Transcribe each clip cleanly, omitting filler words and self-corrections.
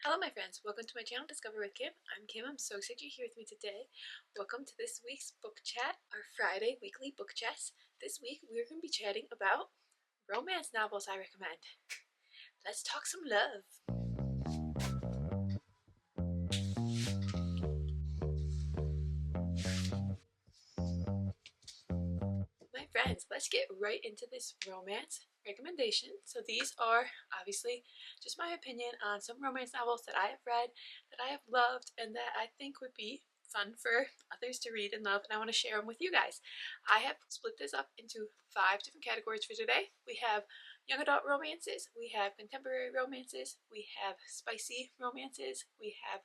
Hello my friends, welcome to my channel Discover with Kim. I'm Kim, I'm so excited you're here with me today. Welcome to this week's book chat, our Friday weekly book chats. This week we're going to be chatting about romance novels I recommend. Let's talk some love. My friends, let's get right into this romance recommendation. So these are obviously just my opinion on some romance novels that I have read, that I have loved, and that I think would be fun for others to read and love, and I want to share them with you guys. I have split this up into 5 different categories for today. We have young adult romances, we have contemporary romances, we have spicy romances, we have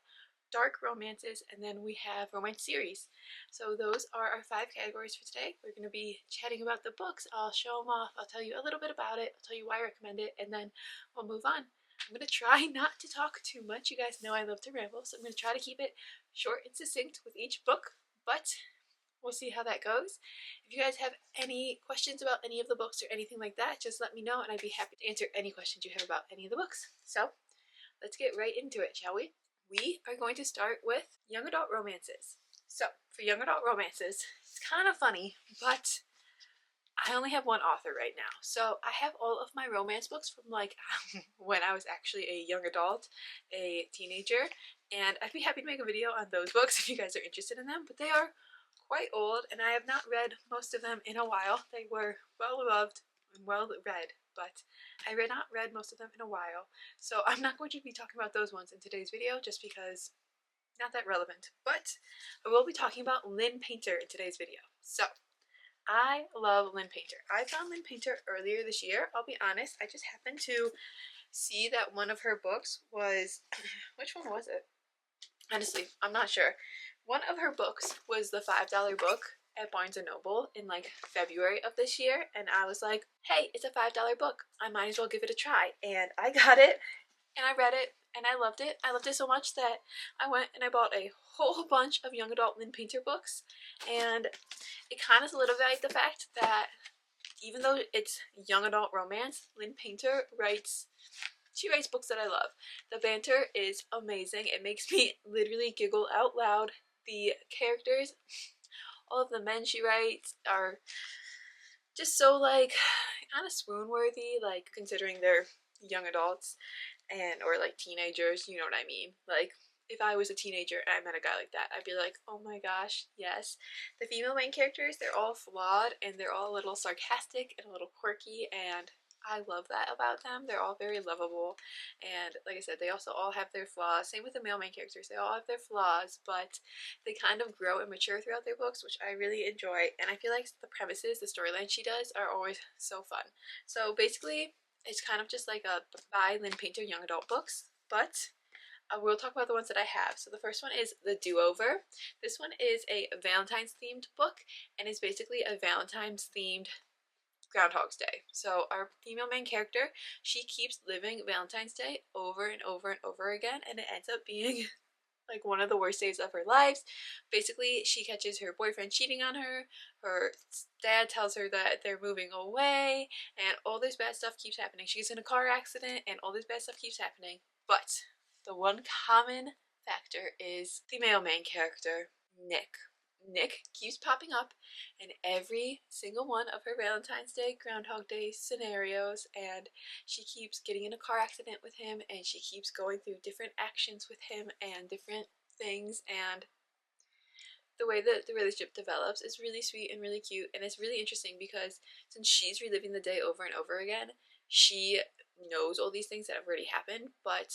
dark romances, and then we have romance series. So those are our 5 categories for today. We're going to be chatting about the books. I'll show them off. I'll tell you a little bit about it. I'll tell you why I recommend it, and then we'll move on. I'm going to try not to talk too much. You guys know I love to ramble, so I'm going to try to keep it short and succinct with each book, but we'll see how that goes. If you guys have any questions about any of the books or anything like that, just let me know, and I'd be happy to answer any questions you have about any of the books. So let's get right into it, shall we? We are going to start with young adult romances. So, for young adult romances, it's kind of funny, but I only have one author right now. So, I have all of my romance books from like when I was actually a young adult, a teenager, and I'd be happy to make a video on those books if you guys are interested in them, but they are quite old and I have not read most of them in a while. They were well loved and well read, but I have not read most of them in a while. So I'm not going to be talking about those ones in today's video just because not that relevant, but I will be talking about Lynn Painter in today's video. So I love Lynn Painter. I found Lynn Painter earlier this year. I'll be honest, I just happened to see that one of her books was, which one was it? Honestly, I'm not sure. One of her books was the $5 book at Barnes & Noble in like February of this year, and I was like, hey, it's a $5 book. I might as well give it a try. And I got it, and I read it, and I loved it. I loved it so much that I went and I bought a whole bunch of young adult Lynn Painter books, and it kind of solidified the fact that even though it's young adult romance, Lynn Painter writes books that I love. The banter is amazing. It makes me literally giggle out loud. The characters, all of the men she writes are just so like kind of swoon worthy, like considering they're young adults and or like teenagers, you know what I mean? Like if I was a teenager and I met a guy like that, I'd be like, oh my gosh, yes. The female main characters, they're all flawed and they're all a little sarcastic and a little quirky, and I love that about them. They're all very lovable, and like I said, they also all have their flaws. Same with the male main characters. They all have their flaws, but they kind of grow and mature throughout their books, which I really enjoy, and I feel like the premises, the storyline she does are always so fun. So basically, it's kind of just like a by Lynn Painter young adult books, but I will talk about the ones that I have. So the first one is The Do-Over. This one is a Valentine's themed book, and is basically a Valentine's themed Groundhog's Day. So our female main character, she keeps living Valentine's Day over and over and over again, and it ends up being like one of the worst days of her lives. Basically, she catches her boyfriend cheating on her, her dad tells her that they're moving away, and all this bad stuff keeps happening. She gets in a car accident, and all this bad stuff keeps happening. But the one common factor is the male main character, Nick. Nick keeps popping up in every single one of her Valentine's Day, Groundhog Day scenarios, and she keeps getting in a car accident with him, and she keeps going through different actions with him and different things, and the way that the relationship develops is really sweet and really cute, and it's really interesting because since she's reliving the day over and over again, she knows all these things that have already happened, but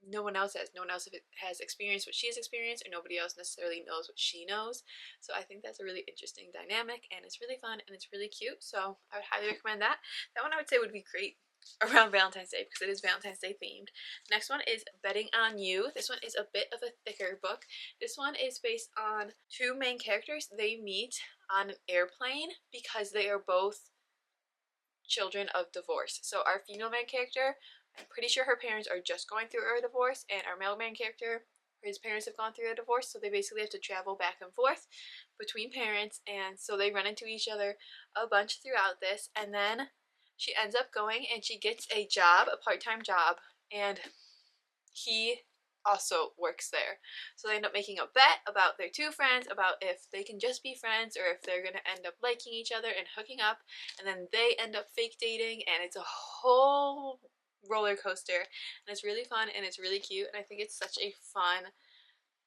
no one else has. No one else has experienced what she has experienced, or nobody else necessarily knows what she knows. So I think that's a really interesting dynamic, and it's really fun, and it's really cute. So I would highly recommend that. That one I would say would be great around Valentine's Day because it is Valentine's Day themed. Next one is Betting on You. This one is a bit of a thicker book. This one is based on 2 main characters. They meet on an airplane because they are both children of divorce. So our female main character, I'm pretty sure her parents are just going through a divorce, and our male main character, his parents have gone through a divorce, so they basically have to travel back and forth between parents, and so they run into each other a bunch throughout this, and then she ends up going and she gets a job, a part-time job, and he also works there. So they end up making a bet about their two friends, about if they can just be friends or if they're gonna end up liking each other and hooking up, and then they end up fake dating, and it's a whole roller coaster, and it's really fun and it's really cute, and I think it's such a fun,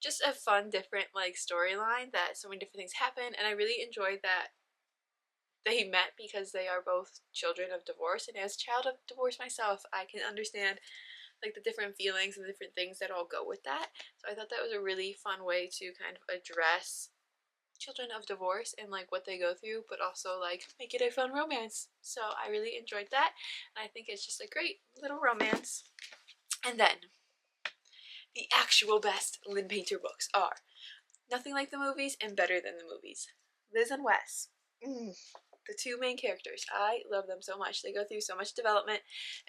just a fun different like storyline that so many different things happen, and I really enjoyed that they met because they are both children of divorce, and as a child of divorce myself, I can understand like the different feelings and the different things that all go with that. So I thought that was a really fun way to kind of address children of divorce and like what they go through, but also like make it a fun romance. So I really enjoyed that, and I think it's just a great little romance. And then the actual best Lynn Painter books are Nothing Like the Movies and Better Than the Movies. Liz and Wes. The two main characters. I love them so much. They go through so much development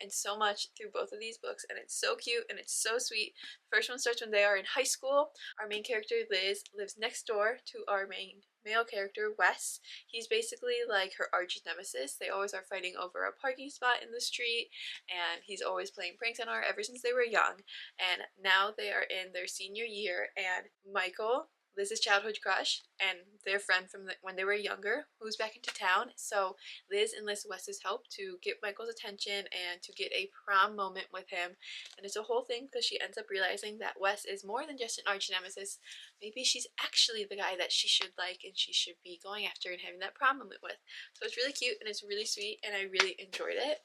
and so much through both of these books, and it's so cute and it's so sweet. The first one starts when they are in high school. Our main character, Liz, lives next door to our main male character, Wes. He's basically like her arch nemesis. They always are fighting over a parking spot in the street, and he's always playing pranks on her ever since they were young. And now they are in their senior year, and Michael, Liz's childhood crush, and their friend from when they were younger, moves back into town. So Liz enlists Wes's help to get Michael's attention and to get a prom moment with him. And it's a whole thing because she ends up realizing that Wes is more than just an arch nemesis. Maybe she's actually the guy that she should like and she should be going after and having that prom moment with. So it's really cute and it's really sweet, and I really enjoyed it.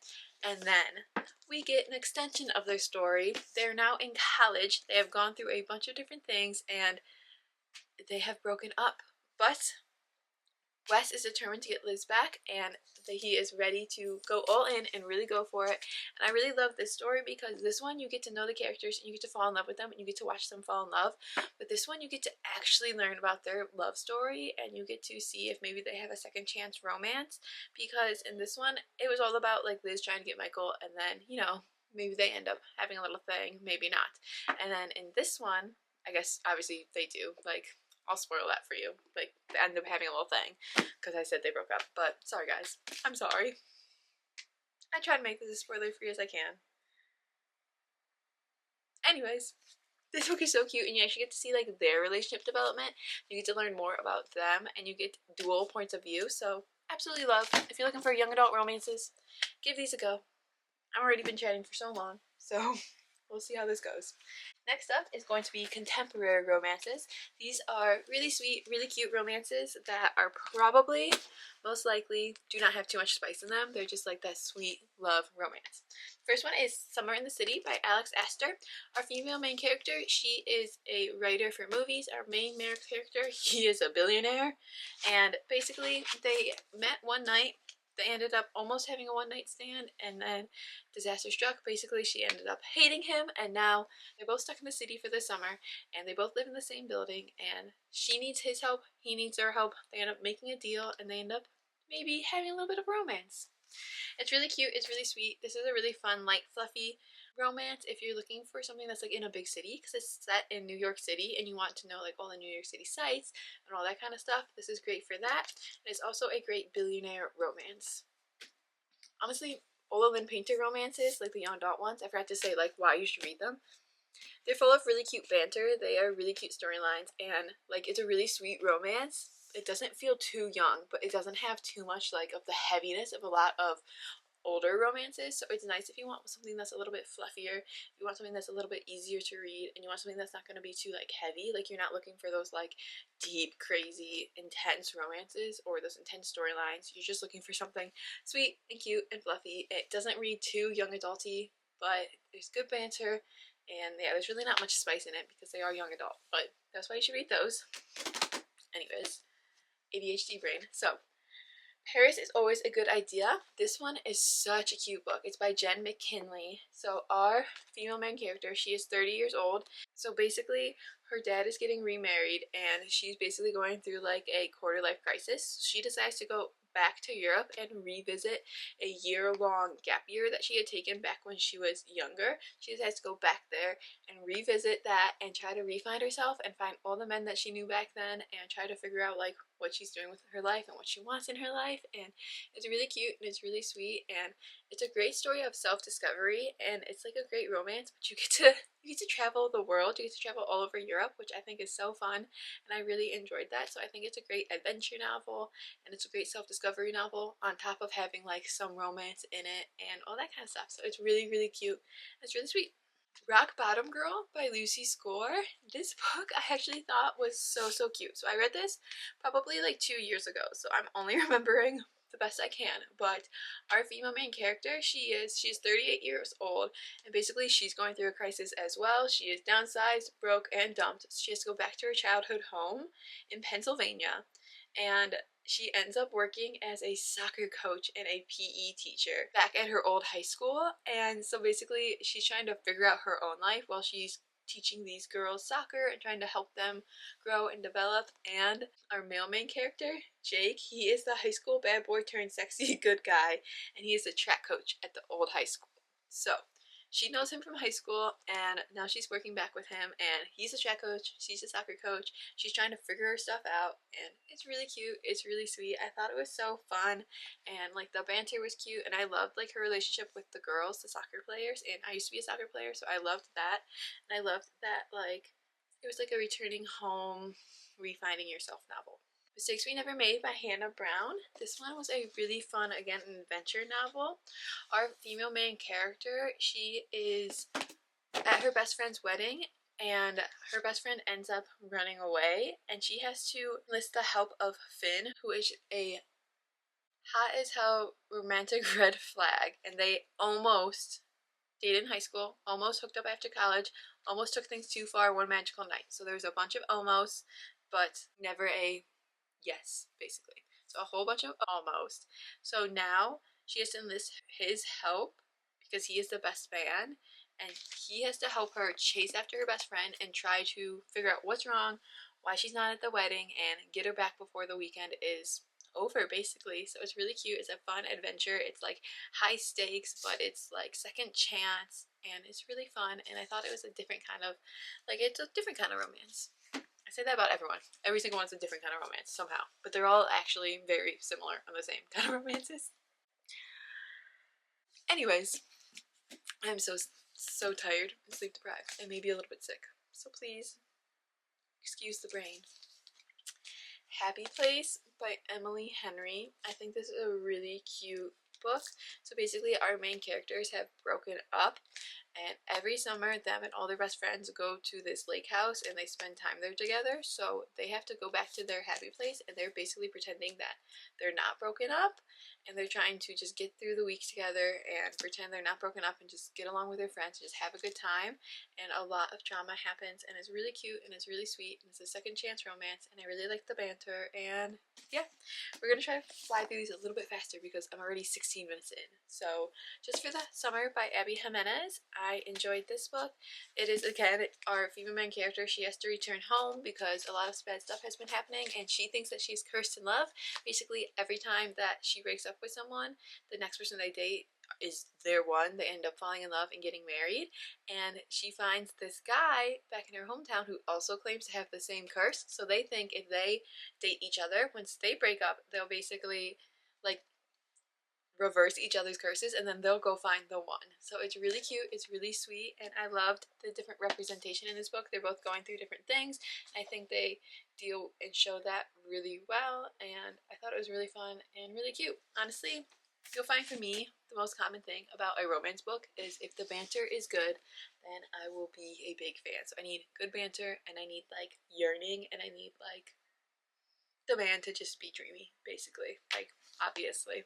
And then we get an extension of their story. They're now in college. They have gone through a bunch of different things, and they have broken up, but Wes is determined to get Liz back, and he is ready to go all in and really go for it. And I really love this story because this one you get to know the characters and you get to fall in love with them and you get to watch them fall in love. But this one you get to actually learn about their love story, and you get to see if maybe they have a second chance romance, because in this one it was all about like Liz trying to get Michael, and then, you know, maybe they end up having a little thing, maybe not. And then in this one, I guess obviously they do, like, I'll spoil that for you. Like, they end up having a little thing because I said they broke up. But sorry, guys. I'm sorry. I try to make this as spoiler free as I can. Anyways, this book is so cute, and you actually get to see like their relationship development. You get to learn more about them, and you get dual points of view. So absolutely love. If you're looking for young adult romances, give these a go. I've already been chatting for so long, so we'll see how this goes. Next up is going to be contemporary romances. These are really sweet, really cute romances that are probably, most likely, do not have too much spice in them. They're just like that sweet love romance. First one is Summer in the City by Alex Astor. Our female main character, she is a writer for movies. Our main male character, he is a billionaire. And basically, they met one night. They ended up almost having a one-night stand, and then disaster struck. Basically, she ended up hating him, and now they're both stuck in the city for the summer, and they both live in the same building, and she needs his help, he needs her help. They end up making a deal, and they end up maybe having a little bit of romance. It's really cute, it's really sweet. This is a really fun, light, fluffy romance if you're looking for something that's like in a big city, because it's set in New York City and you want to know like all the New York City sights and all that kind of stuff. This is great for that. It's also a great billionaire romance. Honestly, all the Lynn Painter romances, like the young adult ones, I forgot to say like why you should read them. They're full of really cute banter, they are really cute storylines, and like it's a really sweet romance. It doesn't feel too young, but it doesn't have too much like of the heaviness of a lot of older romances. So it's nice if you want something that's a little bit fluffier, if you want something that's a little bit easier to read, and you want something that's not going to be too like heavy. Like, you're not looking for those like deep, crazy, intense romances or those intense storylines. You're just looking for something sweet and cute and fluffy. It doesn't read too young adulty, but there's good banter, and yeah, there's really not much spice in it because they are young adult, but that's why you should read those. Anyways, ADHD brain. So Paris is Always a Good Idea. This one is such a cute book. It's by Jen McKinley. So our female main character, she is 30 years old. So basically, her dad is getting remarried, and she's basically going through like a quarter life crisis. She decides to go back to Europe and revisit a year-long gap year that she had taken back when she was younger. She decides to go back there and revisit that and try to re-find herself and find all the men that she knew back then and try to figure out like what she's doing with her life and what she wants in her life. And it's really cute and it's really sweet, and It's a great story of self-discovery, and it's like a great romance, but you get to travel the world. You get to travel all over Europe, which I think is so fun, and I really enjoyed that. So I think it's a great adventure novel, and it's a great self-discovery novel on top of having like some romance in it and all that kind of stuff. So it's really, really cute. It's really sweet. Rock Bottom Girl by Lucy Score. This book I actually thought was so, so cute. So I read this probably like 2 years ago, so I'm only remembering the best I can. But our female main character, she's 38 years old, and basically she's going through a crisis as well. She is downsized, broke, and dumped. She has to go back to her childhood home in Pennsylvania, and she ends up working as a soccer coach and a PE teacher back at her old high school. And so basically she's trying to figure out her own life while she's teaching these girls soccer and trying to help them grow and develop. And our male main character, Jake, he is the high school bad boy turned sexy good guy, and he is a track coach at the old high school. So she knows him from high school, and now she's working back with him, and he's a track coach, she's a soccer coach. She's trying to figure her stuff out, and it's really cute, it's really sweet. I thought it was so fun, and like the banter was cute, and I loved like her relationship with the girls, the soccer players, and I used to be a soccer player, so I loved that. And I loved that like it was like a returning home, refinding yourself novel. Mistakes We Never Made by Hannah Brown. This one was a really fun, again, an adventure novel. Our female main character, she is at her best friend's wedding, and her best friend ends up running away, and she has to enlist the help of Finn, who is a hot as hell romantic red flag, and they almost dated in high school, almost hooked up after college, almost took things too far one magical night. So there was a bunch of almost, but never a yes, basically. So a whole bunch of almost. So now she has to enlist his help because he is the best man, and he has to help her chase after her best friend and try to figure out what's wrong, why she's not at the wedding, and get her back before the weekend is over, basically. So it's really cute. It's a fun adventure. It's like high stakes, but it's like second chance, and it's really fun. And I thought it was a different kind of, like, it's a different kind of romance. I say that about everyone. Every single one's a different kind of romance somehow, but they're all actually very similar on the same kind of romances. Anyways, I'm so tired and sleep deprived and maybe a little bit sick, so please excuse the brain. Happy Place by Emily Henry. I think this is a really cute book. So basically our main characters have broken up, and every summer them and all their best friends go to this lake house and they spend time there together. So they have to go back to their happy place, and they're basically pretending that they're not broken up, and they're trying to just get through the week together and pretend they're not broken up and just get along with their friends and just have a good time. And a lot of drama happens, and it's really cute and it's really sweet, and it's a second chance romance, and I really like the banter. And yeah, we're gonna try to fly through these a little bit faster because I'm already 16 minutes in. So Just for the Summer by Abby Jimenez. I enjoyed this book. It is, again, our female main character. She has to return home because a lot of bad stuff has been happening, and she thinks that she's cursed in love. Basically, every time that she breaks up with someone, the next person they date is their one. They end up falling in love and getting married, and she finds this guy back in her hometown who also claims to have the same curse. So they think if they date each other, once they break up, they'll basically like reverse each other's curses, and then they'll go find the one. So it's really cute, it's really sweet, and I loved the different representation in this book. They're both going through different things. I think they deal and show that really well, and I thought it was really fun and really cute. Honestly, you'll find for me the most common thing about a romance book is if the banter is good, then I will be a big fan. So I need good banter, and I need like yearning, and I need like the man to just be dreamy, basically, like, obviously.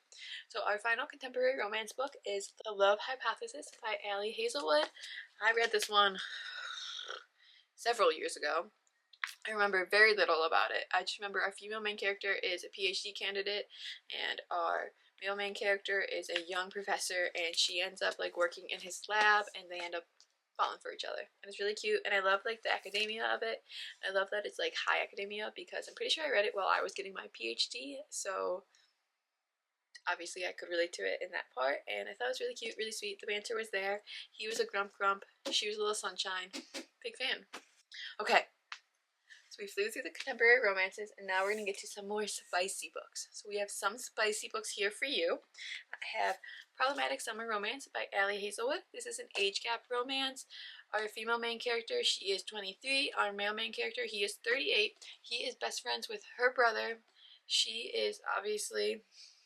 So our final contemporary romance book is The Love Hypothesis by Allie Hazelwood. I read this one several years ago. I remember very little about it. I just remember our female main character is a PhD candidate, and our male main character is a young professor, and she ends up like working in his lab, and they end up falling for each other, and it's really cute. And I love like the academia of it. I love that it's like high academia because I'm pretty sure I read it while I was getting my PhD, so obviously I could relate to it in that part. And I thought it was really cute, really sweet. The banter was there. He was a grump, she was a little sunshine. Big fan. Okay, So we flew through the contemporary romances, and now we're going to get to some more spicy books. So we have some spicy books here for you. I have Problematic Summer Romance by Allie Hazelwood. This is an age gap romance. Our female main character, she is 23. Our male main character, he is 38. He is best friends with her brother. She is obviously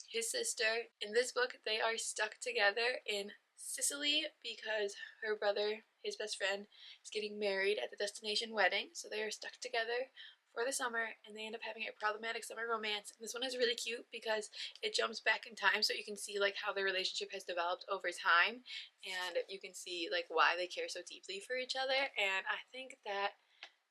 his sister. In this book, they are stuck together in Sicily because her brother, his best friend, is getting married at the destination wedding. So they are stuck together for the summer, and they end up having a problematic summer romance. And this one is really cute because it jumps back in time, so you can see like how their relationship has developed over time, and you can see like why they care so deeply for each other. And I think that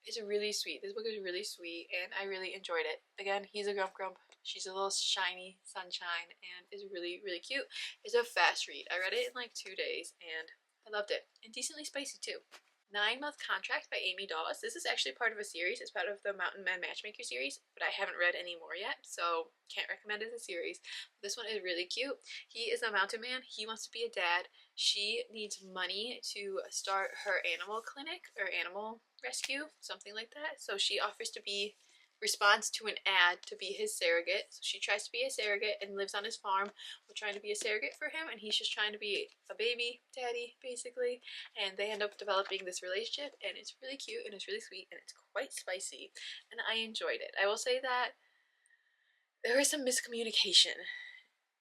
is really sweet. This book is really sweet, and I really enjoyed it. Again, he's a grump. She's a little shiny sunshine, and is really, really cute. It's a fast read. I read it in like 2 days, and I loved it. And decently spicy too. 9-Month Contract by Amy Dawes. This is actually part of a series. It's part of the Mountain Man Matchmaker series, but I haven't read any more yet, so can't recommend it as a series. This one is really cute. He is a mountain man. He wants to be a dad. She needs money to start her animal clinic or animal rescue, something like that. So she offers to responds to an ad to be his surrogate. So she tries to be a surrogate and lives on his farm while trying to be a surrogate for him, and he's just trying to be a baby daddy, basically. And they end up developing this relationship, and it's really cute, and it's really sweet, and it's quite spicy, and I enjoyed it. I will say that there was some miscommunication,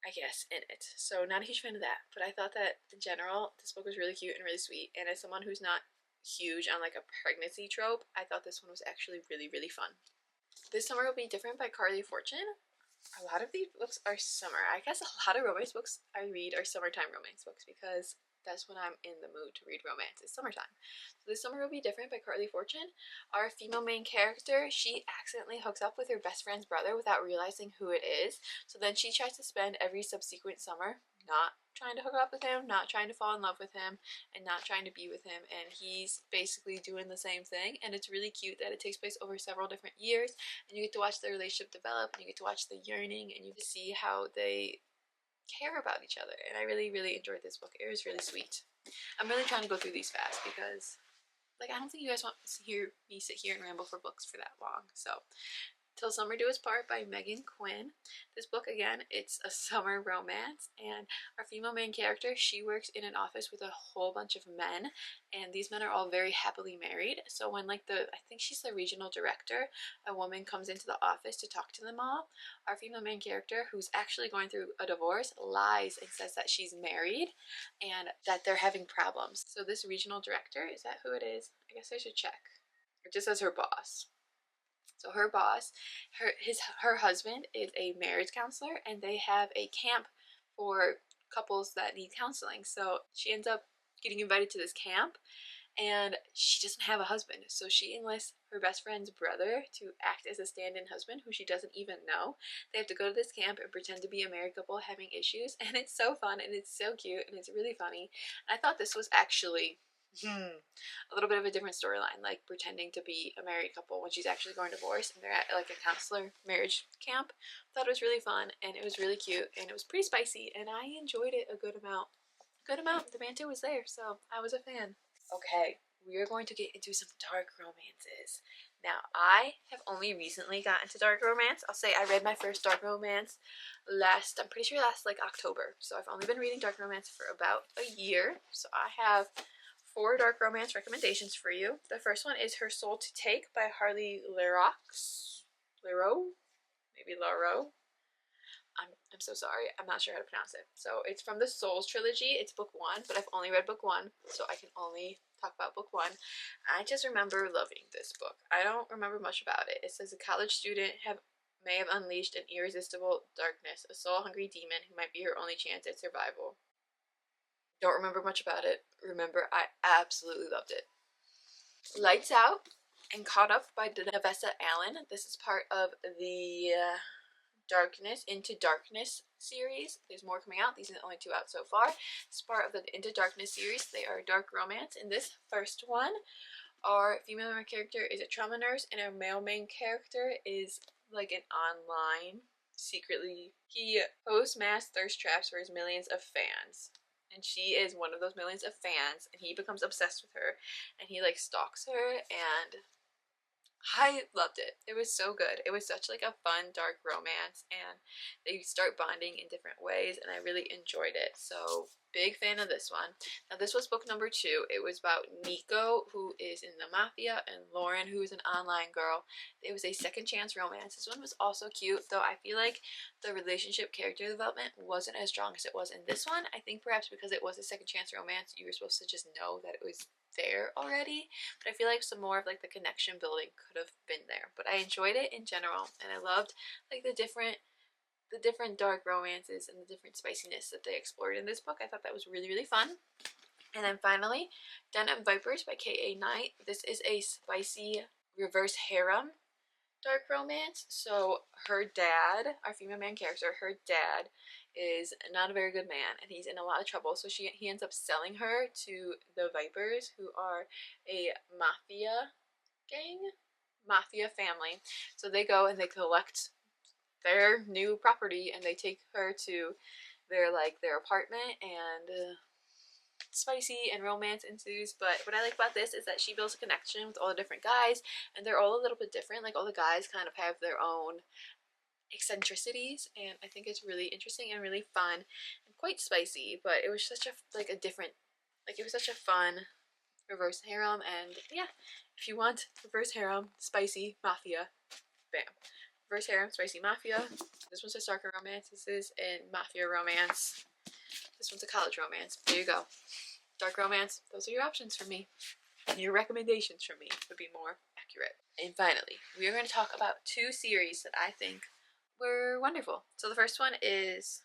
I guess, in it. So not a huge fan of that, but I thought that in general, this book was really cute and really sweet, and as someone who's not huge on like a pregnancy trope, I thought this one was actually really, really fun. This Summer Will Be Different by Carly Fortune. A lot of these books are summer. I guess a lot of romance books I read are summertime romance books because that's when I'm in the mood to read romance. It's summertime. So This Summer Will Be Different by Carly Fortune. Our female main character, she accidentally hooks up with her best friend's brother without realizing who it is. So then she tries to spend every subsequent summer not trying to hook up with him, not trying to fall in love with him, and not trying to be with him, and he's basically doing the same thing. And it's really cute that it takes place over several different years, and you get to watch their relationship develop, and you get to watch the yearning, and you get to see how they care about each other. And I really, really enjoyed this book. It was really sweet. I'm really trying to go through these fast because like I don't think you guys want to hear me sit here and ramble for books for that long. So Till Summer Do Us Part by Megan Quinn. This book, again, it's a summer romance, and our female main character, she works in an office with a whole bunch of men, and these men are all very happily married. So when like I think she's the regional director, a woman comes into the office to talk to them all, our female main character, who's actually going through a divorce, lies and says that she's married and that they're having problems. So this regional director, is that who it is? I guess I should check. It just says her boss. So her boss, her husband is a marriage counselor, and they have a camp for couples that need counseling. So she ends up getting invited to this camp, and she doesn't have a husband. So she enlists her best friend's brother to act as a stand-in husband who she doesn't even know. They have to go to this camp and pretend to be a married couple having issues, and it's so fun, and it's so cute, and it's really funny. And I thought this was actually a little bit of a different storyline, like pretending to be a married couple when she's actually going divorced, and they're at like a counselor marriage camp. I thought it was really fun, and it was really cute, and it was pretty spicy, and I enjoyed it a good amount. The banter was there, so I was a fan. Okay, we are going to get into some dark romances. Now, I have only recently gotten into dark romance. I'll say I read my first dark romance I'm pretty sure last like October. So I've only been reading dark romance for about a year. So I have 4 dark romance recommendations for you. The first one is Her Soul to Take by Harley Leroux? Maybe Leroux? I'm so sorry. I'm not sure how to pronounce it. So it's from the Souls trilogy. It's book 1, but I've only read book 1, so I can only talk about book 1. I just remember loving this book. I don't remember much about it. It says a college student may have unleashed an irresistible darkness, a soul-hungry demon who might be her only chance at survival. Don't remember much about it. Remember, I absolutely loved it. Lights Out and Caught Up by Navessa Allen. This is part of the Into Darkness series. There's more coming out. These are the only 2 out so far. It's part of the Into Darkness series. They are dark romance. In this first one, our female main character is a trauma nurse, and our male main character is like an online he hosts mass thirst traps for his millions of fans. And she is one of those millions of fans, and he becomes obsessed with her, and he like stalks her, and I loved it. It was so good. It was such like a fun dark romance, and they start bonding in different ways, and I really enjoyed it. So big fan of this one. Now this was book number 2. It was about Nico, who is in the mafia, and Lauren, who is an online girl. It was a second chance romance. This one was also cute, though I feel like the relationship character development wasn't as strong as it was in this one. I think perhaps because it was a second chance romance, you were supposed to just know that it was there already, but I feel like some more of like the connection building could have been there. But I enjoyed it in general, and I loved like the different dark romances and the different spiciness that they explored in this book. I thought that was really, really fun. And then finally, Den of Vipers by K.A. Knight. This is a spicy reverse harem dark romance. So her dad, our female main character, her dad is not a very good man, and he's in a lot of trouble. So he ends up selling her to the Vipers, who are a mafia family. So they go and they collect their new property, and they take her to their apartment, and spicy and romance ensues. But what I like about this is that she builds a connection with all the different guys, and they're all a little bit different. Like all the guys kind of have their own eccentricities, and I think it's really interesting and really fun and quite spicy. But it was such a different, like, it was such a fun reverse harem. And yeah, if you want reverse harem spicy mafia, bam, reverse harem spicy mafia. This one's a darker romance. This is a mafia romance. This one's a college romance. There you go. Dark romance. Those are your options for me. And your recommendations for me would be more accurate. And finally, we are going to talk about 2 series that I think were wonderful. So the first one is,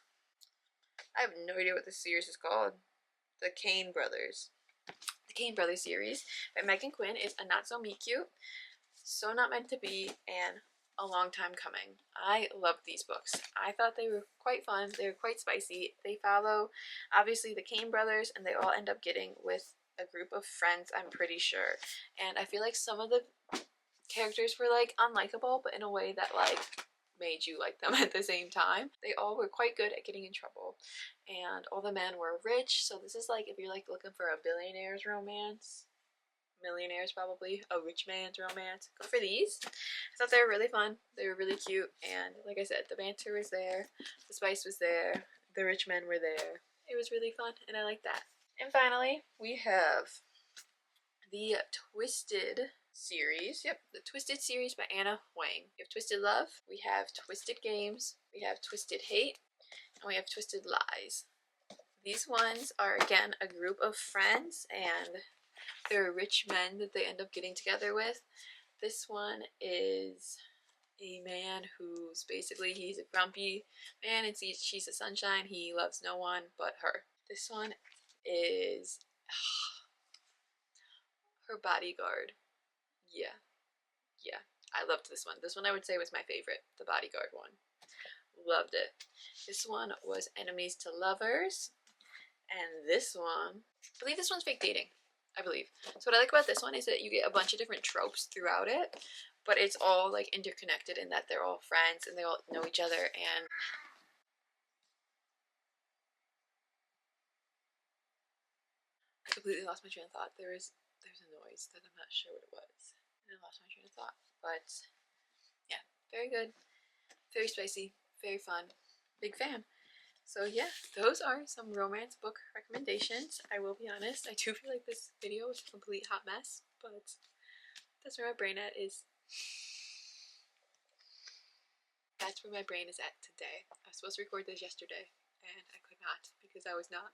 I have no idea what this series is called. The Kane Brothers. The Kane Brothers series by Megan Quinn is a not so meet cute, so not meant to be, and a long time coming. I loved these books. I thought they were quite fun. They were quite spicy. They follow, obviously, the Kane brothers, and they all end up getting with a group of friends, I'm pretty sure. And I feel like some of the characters were like unlikable, but in a way that like made you like them at the same time. They all were quite good at getting in trouble, and all the men were rich. So this is like if you're like looking for a billionaire's romance, millionaires probably, a rich man's romance, go for these. I thought they were really fun. They were really cute, and like I said, the banter was there, the spice was there, the rich men were there. It was really fun, and I like that. And finally, we have the Twisted series. Yep, the Twisted series by Anna Wang. We have Twisted Love, we have Twisted Games, we have Twisted Hate, and we have Twisted Lies. These ones are again a group of friends, and they're rich men that they end up getting together with. This one is a man who's basically, he's a grumpy man, and she's a sunshine. He loves no one but her. This one is her bodyguard. Yeah, I loved this one. This one I would say was my favorite, the bodyguard one. Loved it. This one was Enemies to Lovers, and this one, I believe this one's Fake Dating. I believe. So what I like about this one is that you get a bunch of different tropes throughout it, but it's all like interconnected in that they're all friends and they all know each other. And I completely lost my train of thought. There's a noise that I'm not sure what it was, and I lost my train of thought. But yeah, very good, very spicy, very fun, big fan. So yeah, those are some romance book recommendations. I will be honest, I do feel like this video is a complete hot mess, but that's where my brain at is. That's where my brain is at today. I was supposed to record this yesterday, and I could not because I was not.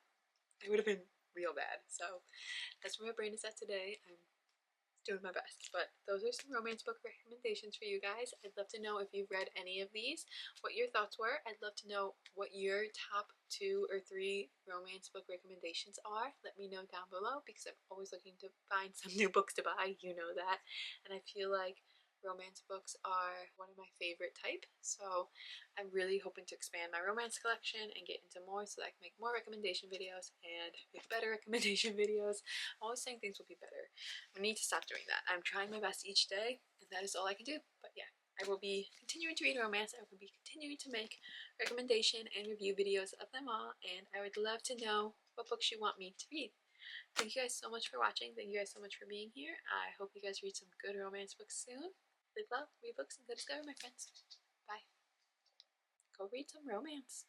It would have been real bad. So that's where my brain is at today. I'm doing my best. But those are some romance book recommendations for you guys. I'd love to know if you've read any of these, what your thoughts were. I'd love to know what your top 2 or 3 romance book recommendations are. Let me know down below, because I'm always looking to find some new books to buy. You know that. And I feel like romance books are one of my favorite type, so I'm really hoping to expand my romance collection and get into more so that I can make more recommendation videos and make better recommendation videos. I'm always saying things will be better. I need to stop doing that. I'm trying my best each day, and that is all I can do. But yeah, I will be continuing to read romance. I will be continuing to make recommendation and review videos of them all, and I would love to know what books you want me to read. Thank you guys so much for watching. Thank you guys so much for being here. I hope you guys read some good romance books soon. live love, read books, and go discover, my friends. Bye. Go read some romance.